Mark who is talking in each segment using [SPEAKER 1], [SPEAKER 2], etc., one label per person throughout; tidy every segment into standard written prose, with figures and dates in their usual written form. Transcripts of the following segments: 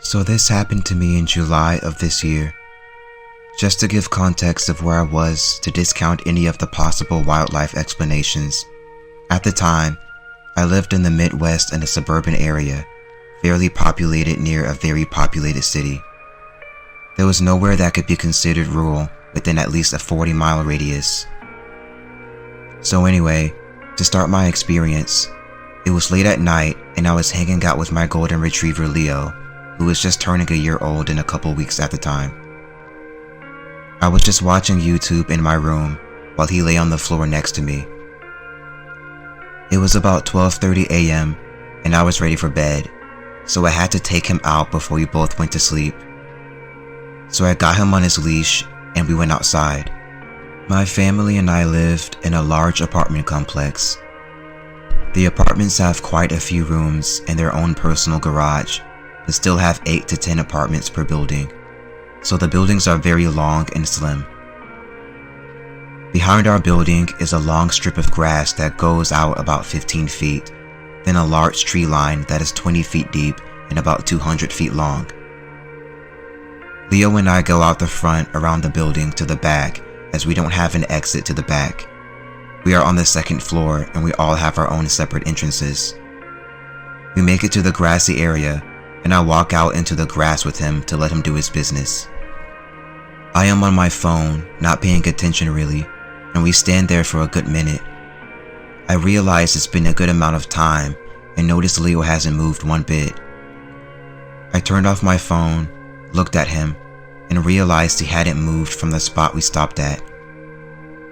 [SPEAKER 1] So this happened to me in July of this year. Just to give context of where I was to discount any of the possible wildlife explanations. At the time, I lived in the Midwest in a suburban area, fairly populated near a very populated city. There was nowhere that could be considered rural within at least a 40-mile radius. So anyway, to start my experience, it was late at night and I was hanging out with my golden retriever Leo, who was just turning a year old in a couple weeks at the time. I was just watching YouTube in my room while he lay on the floor next to me. It was about 12:30 a.m. and I was ready for bed, so I had to take him out before we both went to sleep. So I got him on his leash and we went outside. My family and I lived in a large apartment complex. The apartments have quite a few rooms and their own personal garage, but still have 8 to 10 apartments per building, so the buildings are very long and slim. Behind our building is a long strip of grass that goes out about 15 feet, then a large tree line that is 20 feet deep and about 200 feet long. Leo and I go out the front around the building to the back as we don't have an exit to the back. We are on the second floor and we all have our own separate entrances. We make it to the grassy area and I walk out into the grass with him to let him do his business. I am on my phone, not paying attention really, and we stand there for a good minute. I realize it's been a good amount of time and notice Leo hasn't moved one bit. I turned off my phone, looked at him, and realized he hadn't moved from the spot we stopped at.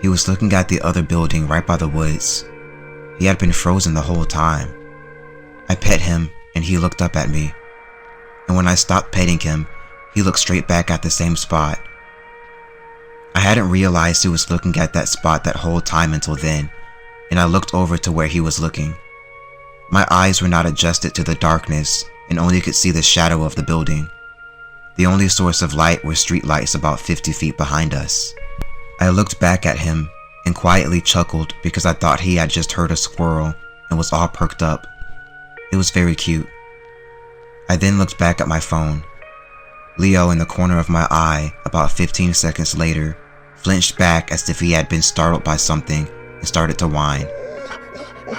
[SPEAKER 1] He was looking at the other building right by the woods. He had been frozen the whole time. I pet him and he looked up at me. And when I stopped petting him, he looked straight back at the same spot. I hadn't realized he was looking at that spot that whole time until then, and I looked over to where he was looking. My eyes were not adjusted to the darkness and only could see the shadow of the building. The only source of light were street lights about 50 feet behind us. I looked back at him and quietly chuckled because I thought he had just heard a squirrel and was all perked up. It was very cute. I then looked back at my phone. Leo, in the corner of my eye, about 15 seconds later, flinched back as if he had been startled by something and started to whine.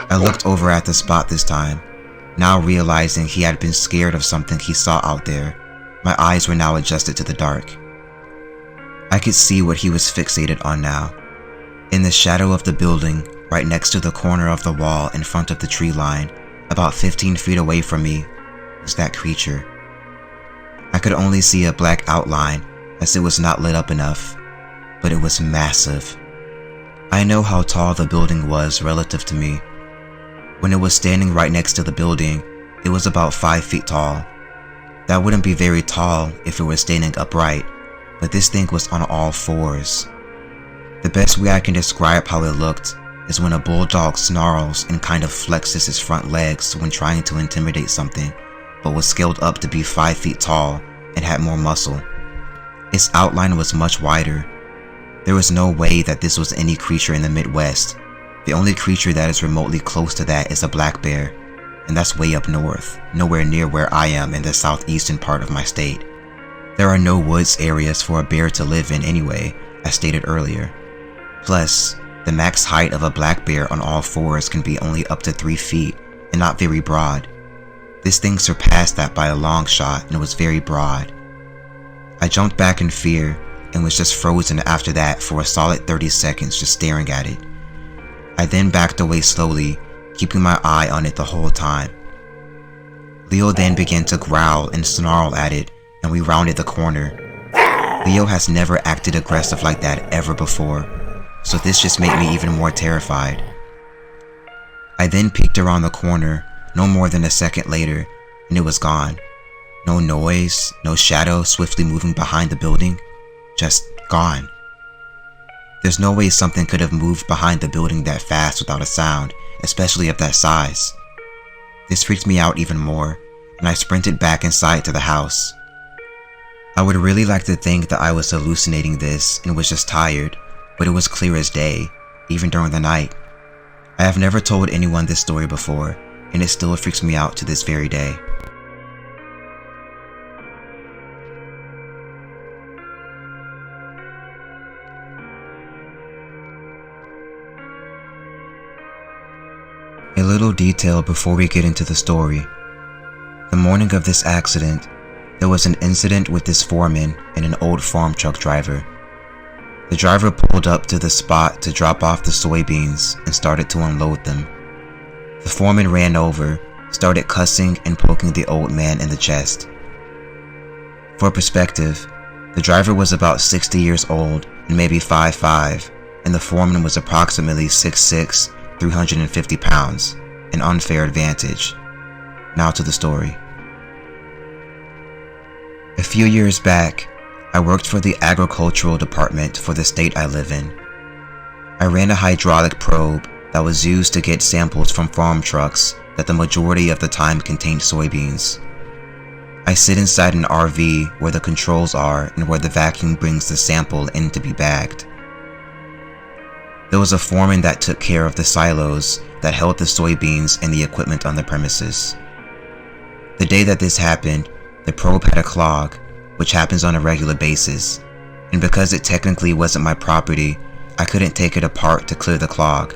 [SPEAKER 1] I looked over at the spot this time, now realizing he had been scared of something he saw out there. My eyes were now adjusted to the dark. I could see what he was fixated on now. In the shadow of the building, right next to the corner of the wall in front of the tree line, about 15 feet away from me, was that creature. I could only see a black outline as it was not lit up enough, but it was massive. I know how tall the building was relative to me. When it was standing right next to the building, it was about 5 feet tall. That wouldn't be very tall if it were standing upright, but this thing was on all fours. The best way I can describe how it looked is when a bulldog snarls and kind of flexes his front legs when trying to intimidate something, but was scaled up to be 5 feet tall and had more muscle. Its outline was much wider. There was no way that this was any creature in the Midwest. The only creature that is remotely close to that is a black bear, and that's way up north, nowhere near where I am in the southeastern part of my state. There are no woods areas for a bear to live in anyway, as stated earlier. Plus, the max height of a black bear on all fours can be only up to 3 feet and not very broad. This thing surpassed that by a long shot and was very broad. I jumped back in fear and was just frozen after that for a solid 30 seconds just staring at it. I then backed away slowly, keeping my eye on it the whole time. Leo then began to growl and snarl at it, and we rounded the corner. Leo has never acted aggressive like that ever before, so this just made me even more terrified. I then peeked around the corner, no more than a second later, and it was gone. No noise, no shadow swiftly moving behind the building, just gone. There's no way something could have moved behind the building that fast without a sound, especially of that size. This freaked me out even more, and I sprinted back inside to the house. I would really like to think that I was hallucinating this and was just tired, but it was clear as day, even during the night. I have never told anyone this story before, and it still freaks me out to this very day. A little detail before we get into the story. The morning of this accident, there was an incident with this foreman and an old farm truck driver. The driver pulled up to the spot to drop off the soybeans and started to unload them. The foreman ran over, started cussing and poking the old man in the chest. For perspective, the driver was about 60 years old and maybe 5'5", and the foreman was approximately 6'6", 350 pounds, an unfair advantage. Now to the story. A few years back, I worked for the agricultural department for the state I live in. I ran a hydraulic probe that was used to get samples from farm trucks that the majority of the time contained soybeans. I sit inside an RV where the controls are and where the vacuum brings the sample in to be bagged. There was a foreman that took care of the silos that held the soybeans and the equipment on the premises. The day that this happened, the probe had a clog, which happens on a regular basis, and because it technically wasn't my property, I couldn't take it apart to clear the clog.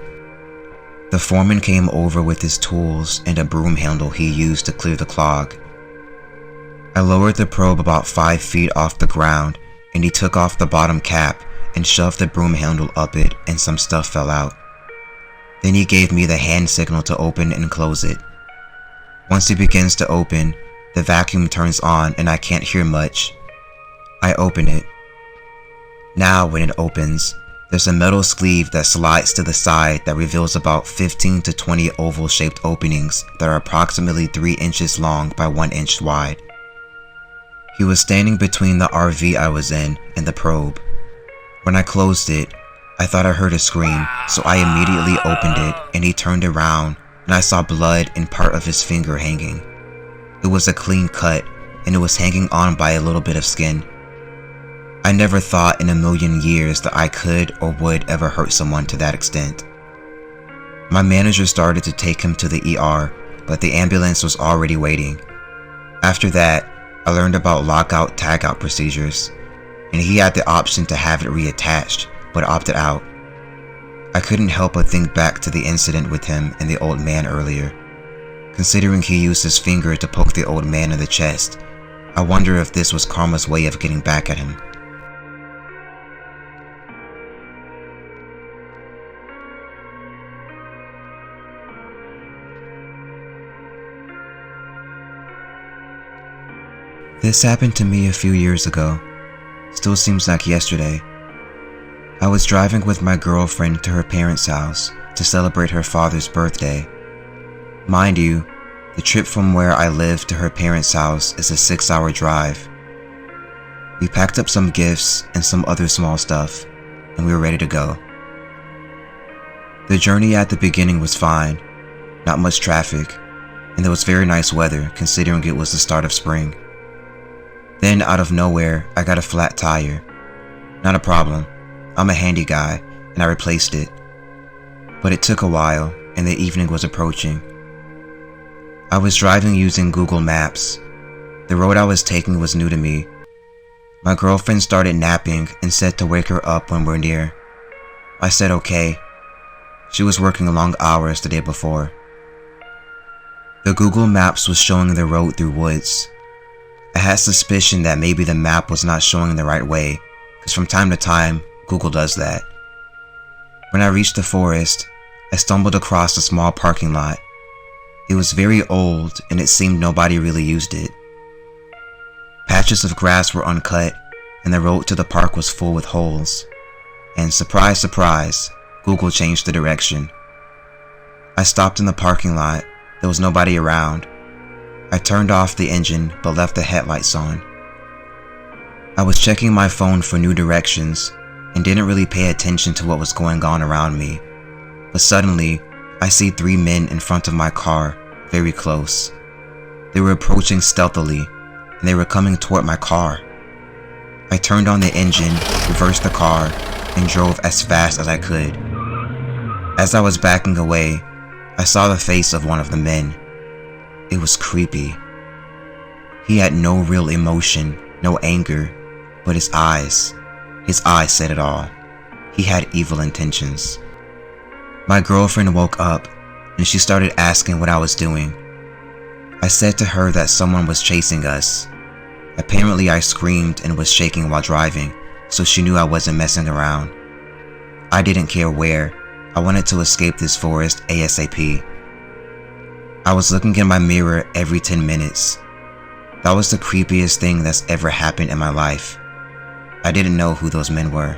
[SPEAKER 1] The foreman came over with his tools and a broom handle he used to clear the clog. I lowered the probe about 5 feet off the ground, and he took off the bottom cap and shoved the broom handle up it, and some stuff fell out. Then he gave me the hand signal to open and close it. Once he begins to open, the vacuum turns on and I can't hear much. I open it. Now when it opens, there's a metal sleeve that slides to the side that reveals about 15 to 20 oval-shaped openings that are approximately 3 inches long by 1 inch wide. He was standing between the RV I was in and the probe. When I closed it, I thought I heard a scream, so I immediately opened it and he turned around and I saw blood and part of his finger hanging. It was a clean cut and it was hanging on by a little bit of skin. I never thought in a million years that I could or would ever hurt someone to that extent. My manager started to take him to the ER, but the ambulance was already waiting. After that, I learned about lockout tagout procedures, and he had the option to have it reattached, but opted out. I couldn't help but think back to the incident with him and the old man earlier. Considering he used his finger to poke the old man in the chest, I wonder if this was karma's way of getting back at him. This happened to me a few years ago. Still seems like yesterday. I was driving with my girlfriend to her parents' house to celebrate her father's birthday. Mind you, the trip from where I live to her parents' house is a 6-hour drive. We packed up some gifts and some other small stuff, and we were ready to go. The journey at the beginning was fine, not much traffic, and there was very nice weather considering it was the start of spring. Then out of nowhere, I got a flat tire. Not a problem, I'm a handy guy, and I replaced it. But it took a while, and the evening was approaching. I was driving using Google Maps. The road I was taking was new to me. My girlfriend started napping and said to wake her up when we're near. I said okay. She was working long hours the day before. The Google Maps was showing the road through woods. I had suspicion that maybe the map was not showing the right way, because from time to time, Google does that. When I reached the forest, I stumbled across a small parking lot. It was very old and it seemed nobody really used it. Patches of grass were uncut and the road to the park was full with holes. And surprise, surprise, Google changed the direction. I stopped in the parking lot. There was nobody around. I turned off the engine but left the headlights on. I was checking my phone for new directions and didn't really pay attention to what was going on around me. But suddenly, I see 3 men in front of my car, very close. They were approaching stealthily and they were coming toward my car. I turned on the engine, reversed the car, and drove as fast as I could. As I was backing away, I saw the face of one of the men. It was creepy. He had no real emotion, no anger, but his eyes said it all. He had evil intentions. My girlfriend woke up and she started asking what I was doing. I said to her that someone was chasing us. Apparently I screamed and was shaking while driving, so she knew I wasn't messing around. I didn't care where. I wanted to escape this forest ASAP. I was looking in my mirror every 10 minutes. That was the creepiest thing that's ever happened in my life. I didn't know who those men were.